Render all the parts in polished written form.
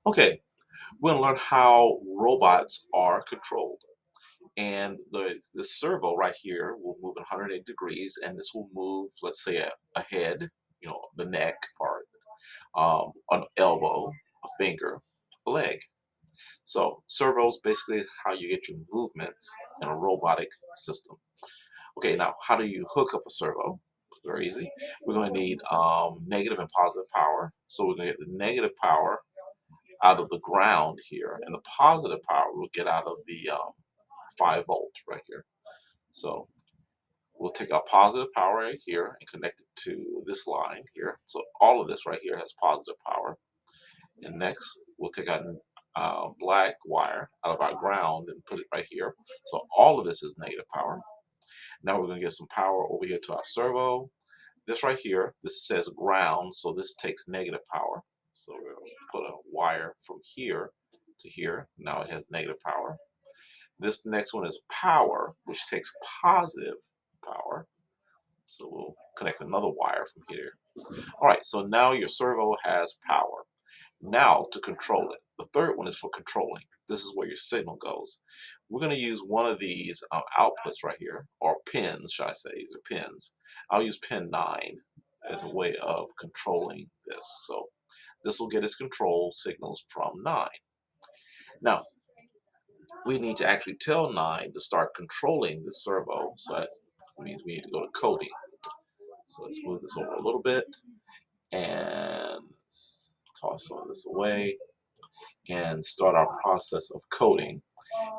Okay, we're going to learn how robots are controlled. And the servo right here will move 180 degrees, and this will move, let's say, a head, the neck part, an elbow, a finger, a leg. So servos basically is how you get your movements in a robotic system. Okay, now how do you hook up a servo? Very easy. We're going to need negative and positive power. So we're going to get the negative power out of the ground here, and the positive power we'll get out of the 5 volt right here. So we'll take our positive power right here and connect it to this line here. So all of this right here has positive power. And next, we'll take out black wire out of our ground and put it right here. So all of this is negative power. Now we're going to get some power over here to our servo. This right here, this says ground, so this takes negative power. So we'll put a wire from here to here. Now it has negative power. This next one is power, which takes positive power. So we'll connect another wire from here. All right, so now your servo has power. Now to control it. The third one is for controlling. This is where your signal goes. We're going to use one of these outputs right here, or pins, should I say. These are pins. I'll use pin 9 as a way of controlling this. So this will get its control signals from 9. Now, we need to actually tell 9 to start controlling the servo. So that means we need to go to coding. So let's move this over a little bit and toss some of this away and start our process of coding.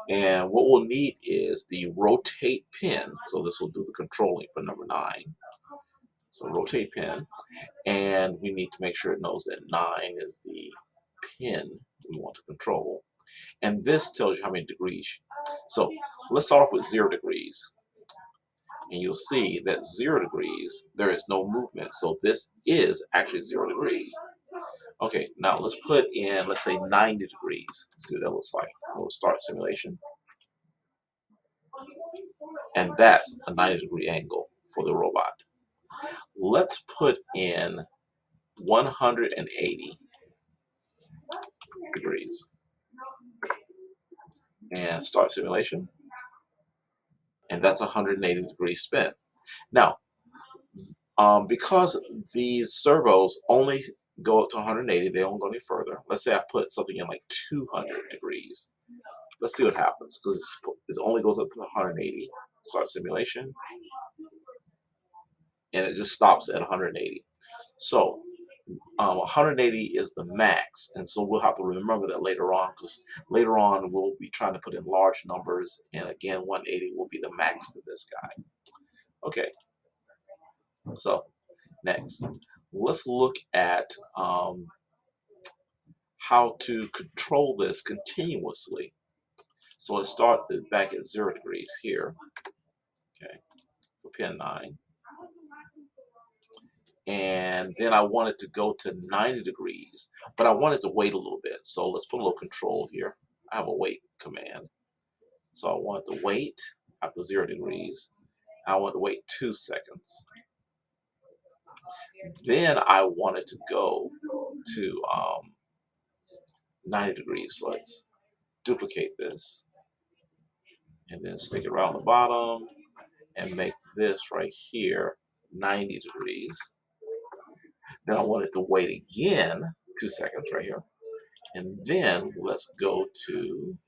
And what we'll need is the rotate pin. So this will do the controlling for number 9. So rotate pin. And we need to make sure it knows that 9 is the pin we want to control. And this tells you how many degrees. So let's start off with 0 degrees. And you'll see that 0 degrees, there is no movement. So this is actually 0 degrees. Okay, now let's put in, let's say 90 degrees. Let's see what that looks like. We'll start simulation. And that's a 90-degree angle for the robot. Let's put in 180 degrees and start simulation. And that's a 180-degree spin. Now, because these servos only go up to 180, they don't go any further. Let's say I put something in like 200 degrees. Let's see what happens, because it only goes up to 180. Start simulation, and it just stops at 180. So 180 is the max, and so we'll have to remember that later on, because later on we'll be trying to put in large numbers, and again 180 will be the max for this guy. Okay, so next, let's look at how to control this continuously. So let's start back at 0 degrees here, okay, for pin 9. And then I want it to go to 90 degrees, but I want it to wait a little bit. So let's put a little control here. I have a wait command. So I want it to wait after 0 degrees. I want to wait 2 seconds. Then I want it to go to 90 degrees. So let's duplicate this and then stick it around the bottom and make this right here 90 degrees. Then I want it to wait again 2 seconds right here. And then let's go to,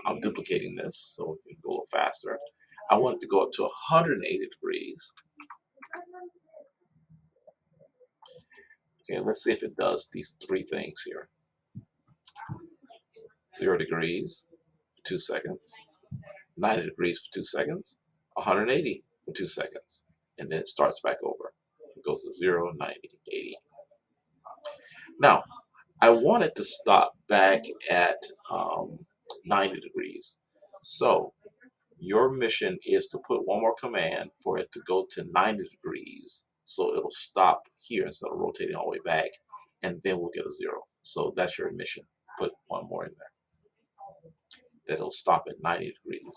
I'm duplicating this so we can go a little faster. I want it to go up to 180 degrees. Okay, let's see if it does these 3 things here. 0 degrees for 2 seconds, 90 degrees for 2 seconds, 180 for 2 seconds, and then it starts back over. It goes to 0, 90, 80. Now, I want it to stop back at 90 degrees. So your mission is to put one more command for it to go to 90 degrees. So it'll stop here instead of rotating all the way back, and then we'll get a 0. So that's your mission. Put one more in there. That'll stop at 90 degrees.